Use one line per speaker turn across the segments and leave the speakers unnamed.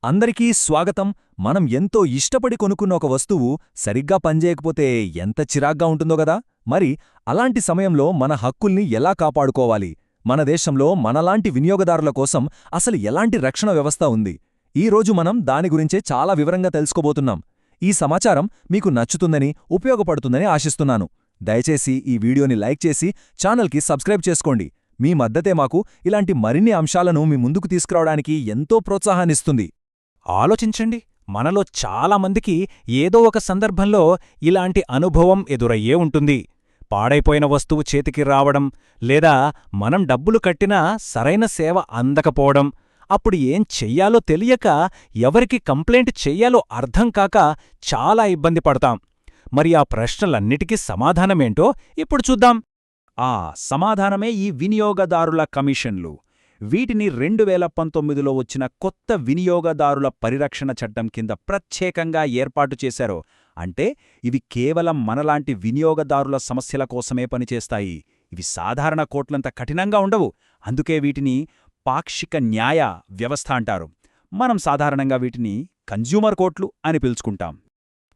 అందరికీ స్వాగతం. మనం ఎంతో ఇష్టపడి కొనుక్కున్న ఒక వస్తువు సరిగ్గా పనిచేయకపోతే ఎంత చిరాగ్గా ఉంటుందో గదా. మరి అలాంటి సమయంలో మన హక్కుల్ని ఎలా కాపాడుకోవాలి? మన దేశంలో మనలాంటి వినియోగదారుల కోసం అసలు ఎలాంటి రక్షణ వ్యవస్థ ఉంది? ఈ రోజు మనం దాని గురించే చాలా వివరంగా తెలుసుకోబోతున్నాం. ఈ సమాచారం మీకు నచ్చుతుందని, ఉపయోగపడుతుందని ఆశిస్తున్నాను. దయచేసి ఈ వీడియోని లైక్ చేసి ఛానల్కి సబ్స్క్రైబ్ చేసుకోండి. మీ మద్దతే మాకు ఇలాంటి మరిన్ని అంశాలను మీ ముందుకు తీసుకురావడానికి ఎంతో ప్రోత్సాహాన్నిస్తుంది.
ఆలోచించండి, మనలో చాలామందికి ఏదో ఒక సందర్భంలో ఇలాంటి అనుభవం ఎదురయ్యే ఉంటుంది. పాడైపోయిన వస్తువు చేతికి రావడం, లేదా మనం డబ్బులు కట్టినా సరైన సేవ అందకపోవడం. అప్పుడు ఏం చెయ్యాలో తెలియక, ఎవరికి కంప్లైంట్ చెయ్యాలో అర్థంకాక చాలా ఇబ్బంది పడతాం. మరి ఆ ప్రశ్నలన్నిటికీ సమాధానమేంటో ఇప్పుడు చూద్దాం. ఆ సమాధానమే ఈ వినియోగదారుల కమిషన్లు. వీటిని 2019లో వచ్చిన కొత్త వినియోగదారుల పరిరక్షణ చట్టం కింద ప్రత్యేకంగా ఏర్పాటు చేశారు. అంటే ఇవి కేవలం మనలాంటి వినియోగదారుల సమస్యల కోసమే పనిచేస్తాయి. ఇవి సాధారణ కోర్టులంత కఠినంగా ఉండవు. అందుకే వీటిని పాక్షిక న్యాయ వ్యవస్థ అంటారు. మనం సాధారణంగా వీటిని కన్జ్యూమర్ కోర్టులు అని పిలుచుకుంటాం.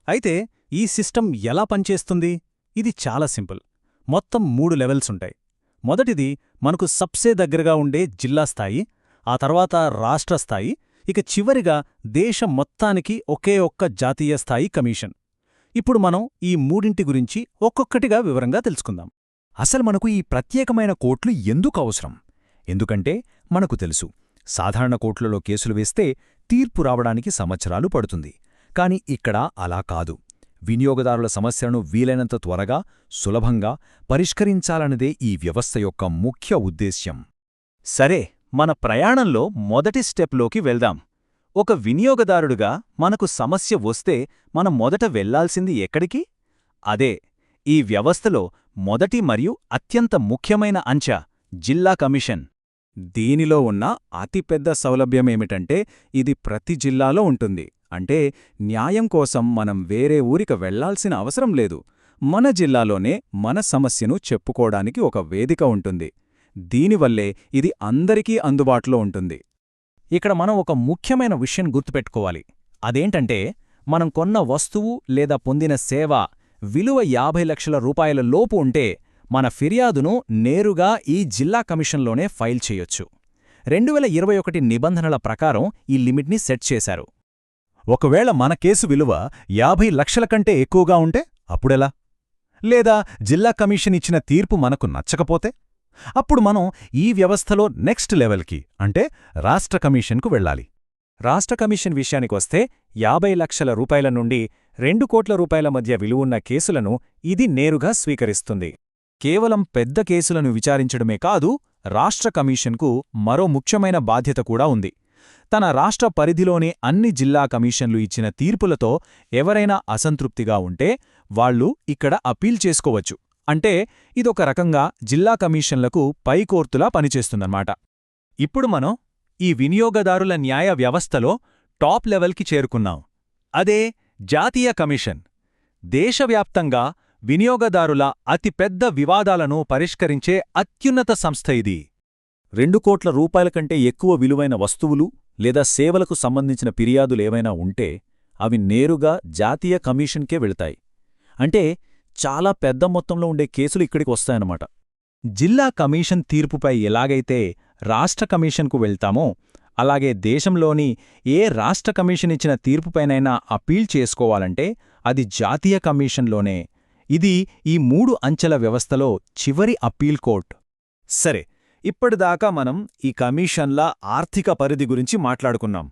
అయితే ఈ సిస్టమ్ ఎలా పనిచేస్తుంది? ఇది చాలా సింపుల్. మొత్తం 3 లెవెల్స్ ఉంటాయి. మొదటిది మనకు సబ్సే దగ్గరగా ఉండే జిల్లా స్థాయి, ఆ తర్వాత రాష్ట్ర స్థాయి, ఇక చివరిగా దేశం మొత్తానికి ఒకే ఒక్క జాతీయ స్థాయి కమిషన్. ఇప్పుడు మనం ఈ మూడింటి గురించి ఒక్కొక్కటిగా వివరంగా తెలుసుకుందాం.
అసలు మనకు ఈ ప్రత్యేకమైన కోర్టులు ఎందుకు అవసరం? ఎందుకంటే మనకు తెలుసు, సాధారణ కోర్టులలో కేసులు వేస్తే తీర్పు రావడానికి సంవత్సరాలు పడుతుంది. కాని ఇక్కడ అలా కాదు. వినియోగదారుల సమస్యలను వీలైనంత త్వరగా, సులభంగా పరిష్కరించాలన్నదే ఈ వ్యవస్థ యొక్క ముఖ్య ఉద్దేశ్యం.
సరే, మన ప్రయాణంలో మొదటి స్టెప్లోకి వెళ్దాం. ఒక వినియోగదారుడుగా మనకు సమస్య వస్తే మనం మొదట వెళ్లాల్సింది ఎక్కడికి? అదే, ఈ వ్యవస్థలో మొదటి మరియు అత్యంత ముఖ్యమైన అంచె జిల్లా కమిషన్. దీనిలో ఉన్న అతిపెద్ద సౌలభ్యమేమిటంటే ఇది ప్రతి జిల్లాలో ఉంటుంది. అంటే న్యాయం కోసం మనం వేరే ఊరికి వెళ్లాల్సిన అవసరం లేదు. మన జిల్లాలోనే మన సమస్యను చెప్పుకోవడానికి ఒక వేదిక ఉంటుంది. దీనివల్లే ఇది అందరికీ అందుబాటులో ఉంటుంది.
ఇక్కడ మనం ఒక ముఖ్యమైన విషయం గుర్తుపెట్టుకోవాలి. అదేంటంటే, మనం కొన్న వస్తువు లేదా పొందిన సేవ విలువ 50 లక్షల రూపాయల లోపు ఉంటే మన ఫిర్యాదును నేరుగా ఈ జిల్లా కమిషన్లోనే ఫైల్ చేయొచ్చు. 2021 నిబంధనల ప్రకారం ఈ లిమిట్ని సెట్ చేశారు.
ఒకవేళ మన కేసు విలువ 50 లక్షల కంటే ఎక్కువగా ఉంటే అప్పుడెలా? లేదా జిల్లా కమిషన్ ఇచ్చిన తీర్పు మనకు నచ్చకపోతే? అప్పుడు మనం ఈ వ్యవస్థలో నెక్స్ట్ లెవెల్కి, అంటే రాష్ట్ర కమిషన్కు వెళ్ళాలి.
రాష్ట్ర కమిషన్ విషయానికొస్తే 50 లక్షల రూపాయల నుండి 2 కోట్ల రూపాయల మధ్య విలువున్న కేసులను ఇది నేరుగా స్వీకరిస్తుంది.
కేవలం పెద్ద కేసులను విచారించడమే కాదు, రాష్ట్ర కమిషన్కు మరో ముఖ్యమైన బాధ్యత కూడా ఉంది. తన రాష్ట్ర పరిధిలోని అన్ని జిల్లా కమిషన్లు ఇచ్చిన తీర్పులతో ఎవరైనా అసంతృప్తిగా ఉంటే వాళ్లు ఇక్కడ అప్పీల్ చేసుకోవచ్చు. అంటే ఇదొక రకంగా జిల్లా కమిషన్లకు పైకోర్టులా పనిచేస్తుందన్నమాట. ఇప్పుడు మనం ఈ వినియోగదారుల న్యాయ వ్యవస్థలో టాప్ లెవెల్కి చేరుకున్నాం. అదే జాతీయ కమిషన్. దేశవ్యాప్తంగా వినియోగదారుల అతిపెద్ద వివాదాలను పరిష్కరించే అత్యున్నత సంస్థ ఇది.
2 కోట్ల రూపాయల కంటే ఎక్కువ విలువైన వస్తువులు లేదా సేవలకు సంబంధించిన ఫిర్యాదులేవైనా ఉంటే అవి నేరుగా జాతీయ కమిషన్కే వెళతాయి. అంటే చాలా పెద్ద మొత్తంలో ఉండే కేసులు ఇక్కడికి వస్తాయన్నమాట.
జిల్లా కమిషన్ తీర్పుపై ఎలాగైతే రాష్ట్ర కమిషన్కు వెళ్తామో, అలాగే దేశంలోని ఏ రాష్ట్ర కమిషన్ ఇచ్చిన తీర్పుపైనైనా అప్పీల్ చేసుకోవాలంటే అది జాతీయ కమిషన్లోనే. ఇది ఈ 3 అంచెల వ్యవస్థలో చివరి అప్పీల్ కోర్ట్.
సరే, ఇప్పటిదాకా మనం ఈ కమిషన్ల ఆర్థిక పరిధి గురించి మాట్లాడుకున్నాం.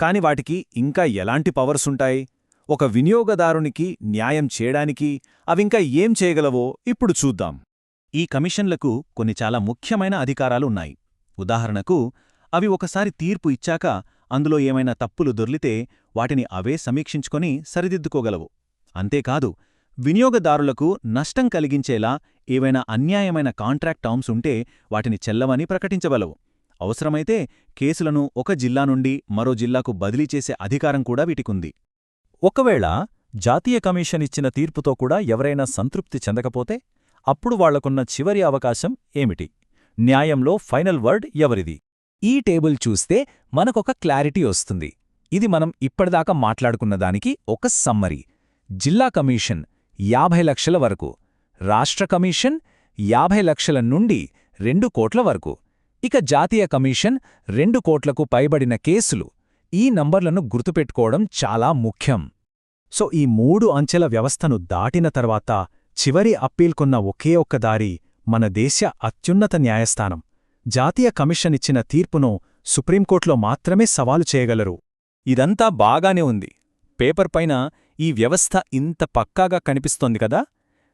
కాని వాటికి ఇంకా ఎలాంటి పవర్సుంటాయి? ఒక వినియోగదారునికి న్యాయం చేయడానికి అవింకా ఏం చేయగలవో ఇప్పుడు చూద్దాం.
ఈ కమిషన్లకు కొన్ని చాలా ముఖ్యమైన అధికారాలున్నాయి. ఉదాహరణకు, అవి ఒకసారి తీర్పు ఇచ్చాక అందులో ఏమైనా తప్పులు దొర్లితే వాటిని అవే సమీక్షించుకొని సరిదిద్దుకోగలవు. అంతేకాదు, వినియోగదారులకు నష్టం కలిగించేలా ఏవైనా అన్యాయమైన కాంట్రాక్ట్ టర్మ్స్ ఉంటే వాటిని చెల్లవని ప్రకటించగలవు. అవసరమైతే కేసులను ఒక జిల్లా నుండి మరో జిల్లాకు బదిలీ చేసే అధికారం కూడా వీటికుంది.
ఒకవేళ జాతీయ కమిషన్ ఇచ్చిన తీర్పుతో కూడా ఎవరైనా సంతృప్తి చెందకపోతే అప్పుడు వాళ్లకున్న చివరి అవకాశం ఏమిటి? న్యాయంలో ఫైనల్ వర్డ్ ఎవరిది?
ఈ టేబుల్ చూస్తే మనకొక క్లారిటీ వస్తుంది.
ఇది మనం ఇప్పటిదాకా మాట్లాడుకున్న దానికి ఒక సమ్మరీ. జిల్లా కమిషన్ 50 లక్షల వరకు, రాష్ట్ర కమిషన్ 50 లక్షల నుండి 2 కోట్ల వరకు, ఇక జాతీయ కమిషన్ 2 కోట్లకు పైబడిన కేసులు. ఈ నంబర్లను గుర్తుపెట్టుకోవడం చాలా ముఖ్యం.
సో ఈ 3 అంచెల వ్యవస్థను దాటిన తర్వాత చివరి అప్పీల్కున్న ఒకే ఒక్క దారి మన దేశ అత్యున్నత న్యాయస్థానం. జాతీయ కమిషన్ ఇచ్చిన తీర్పును సుప్రీంకోర్టులో మాత్రమే సవాలు చేయగలరు.
ఇదంతా బాగానే ఉంది. పేపర్ పైన ఈ వ్యవస్థ ఇంత పక్కాగా కనిపిస్తోంది కదా.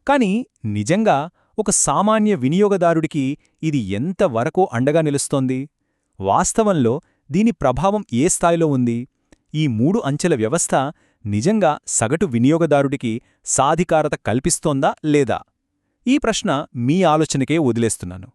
కాని నిజంగా ఒక సామాన్య వినియోగదారుడికి ఇది ఎంతవరకు అండగా నిలుస్తోంది? వాస్తవంలో దీని ప్రభావం ఏ స్థాయిలో ఉంది? ఈ 3 అంచెల వ్యవస్థ నిజంగా సగటు వినియోగదారుడికి సాధికారత కల్పిస్తోందా లేదా? ఈ ప్రశ్న మీ ఆలోచనకే వదిలేస్తున్నాను.